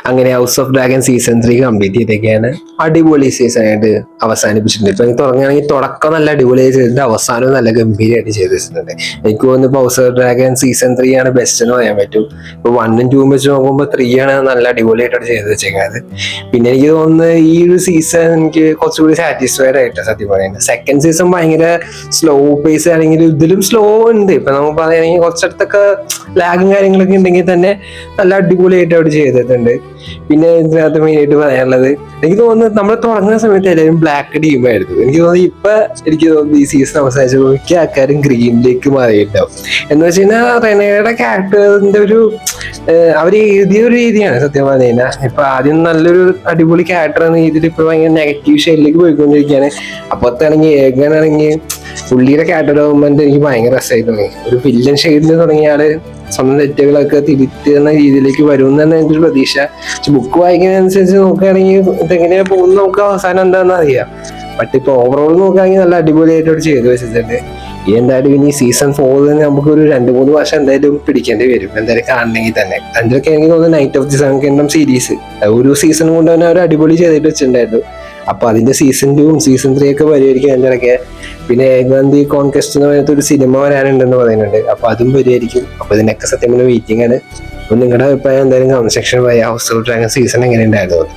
അങ്ങനെ House of Dragon season 3 complete ചെയ്തൊക്കെയാണ്. അടിപൊളി സീസൺ ആയിട്ട് അവസാനിപ്പിച്ചിട്ടുണ്ട്. ഇപ്പൊ എനിക്ക് തുടങ്ങുകയാണെങ്കിൽ തുടക്കം നല്ല അടിപൊളിയായി ചെയ്തിട്ടുണ്ട്, അവസാനവും നല്ല ഗംഭീരമായിട്ട് ചെയ്ത് വെച്ചിട്ടുണ്ട്. എനിക്ക് തോന്നുന്നു ഇപ്പൊ ഹൗസ് ഓഫ് ഡ്രാഗൺ സീസൺ 3 ആണ് ബെസ്റ്റ് എന്ന് പറയാൻ പറ്റും. ഇപ്പൊ 1ഉം 2ഉം വെച്ച് നോക്കുമ്പോൾ 3 ആണ് നല്ല അടിപൊളിയായിട്ടാണ് ചെയ്ത് വെച്ചേക്കുന്നത്. പിന്നെ എനിക്ക് തോന്നുന്നത് ഈ ഒരു സീസൺ എനിക്ക് കുറച്ചുകൂടി സാറ്റിസ്ഫൈഡ് ആയിട്ട് സത്യം പറയുന്നത്. സെക്കൻഡ് സീസൺ ഭയങ്കര സ്ലോ പേസ് ആണെങ്കിൽ ഇതിലും സ്ലോ ഉണ്ട്. ഇപ്പൊ നമുക്ക് പറയുകയാണെങ്കിൽ കുറച്ചിടത്തൊക്കെ ലാഗും കാര്യങ്ങളൊക്കെ ഉണ്ടെങ്കിൽ തന്നെ നല്ല അടിപൊളിയായിട്ട് അവിടെ ചെയ്തിട്ടുണ്ട്. പിന്നെ ഇതിനകത്ത് മെയിൻ ആയിട്ട് പറയാനുള്ളത്, എനിക്ക് തോന്നുന്നത് നമ്മൾ തുടങ്ങുന്ന സമയത്ത് എല്ലാവരും ബ്ലാക്ക് ടീമായിരുന്നു. എനിക്ക് തോന്നുന്നു ഈ സീസൺ അവസാനിച്ചപ്പോൾ മിക്ക ആൾക്കാരും ഗ്രീനിലേക്ക് മാറിയിട്ടുണ്ടാവും. എന്ന് വെച്ച് കഴിഞ്ഞാൽ റെനയുടെ ക്യാരക്ടറിന്റെ ഒരു അവർ എഴുതിയ ഒരു രീതിയാണ് സത്യം പറഞ്ഞു കഴിഞ്ഞാൽ. ഇപ്പൊ ആദ്യം നല്ലൊരു അടിപൊളി ക്യാരക്ടർ എന്ന രീതിയിൽ ഇപ്പൊ ഭയങ്കര നെഗറ്റീവ് ഷെയ്ഡിലേക്ക് പോയിക്കൊണ്ടിരിക്കുകയാണ്. അപ്പോഴത്താണെങ്കിൽ ഏകനാണെങ്കിൽ പുള്ളിയുടെ ക്യാരക്ടർ ഡെവലപ്മെന്റ് എനിക്ക് ഭയങ്കര രസമായി തോന്നി. ഒരു വില്ലൻ ഷെയ്ഡിൽ തുടങ്ങിയാല് സ്വന്തം തെറ്റുകളൊക്കെ തിരുത്തുന്ന രീതിയിലേക്ക് വരുമെന്നാണ് എൻ്റെ ഒരു പ്രതീക്ഷ. പക്ഷെ ബുക്ക് വായിക്കുന്നതനുസരിച്ച് നോക്കുകയാണെങ്കിൽ ഇതെങ്ങനെയാ പോകുന്നത് നമുക്ക് അവസാനം എന്താണെന്ന് അറിയാം. ബട്ട് ഇപ്പൊ ഓവറോൾ നോക്കുകയാണെങ്കിൽ നല്ല അടിപൊളിയായിട്ട് ചെയ്തു വെച്ചിട്ടുണ്ട്. ഈ എന്തായാലും ഇനി സീസൺ 4 തന്നെ നമുക്ക് ഒരു 2-3 വർഷം എന്തായാലും പിടിക്കേണ്ടി വരും എന്തായാലും കാണണമെങ്കിൽ തന്നെ. അതിലൊക്കെ എനിക്ക് തോന്നുന്നു knight of the seven kingdom series ഒരു സീസൺ കൊണ്ട് തന്നെ അവർ അടിപൊളി ചെയ്തിട്ട് വെച്ചിട്ടുണ്ടായിരുന്നു. അപ്പൊ അതിന്റെ സീസൺ 2ഉം സീസൺ 3 ഒക്കെ വരുമായിരിക്കും അതിൻ്റെ ഇടയ്ക്ക്. പിന്നെ ഏകാന്തി കോൺകസ്റ്റ് എന്ന് പറയുന്ന ഒരു സിനിമ വരാനുണ്ടെന്ന് പറയുന്നുണ്ട്. അപ്പൊ അതും വരുമായിരിക്കും. അപ്പൊ ഇതിനൊക്കെ സത്യം പറഞ്ഞ വെയിറ്റിംഗ് ആണ്. അപ്പൊ നിങ്ങളുടെ അഭിപ്രായം എന്തായാലും കമന്റ് സെക്ഷനിൽ പറയാം. ഹൗസ് ഓഫ് ഡ്രാഗൺ സീസൺ എങ്ങനെ ഉണ്ടായിരുന്നു?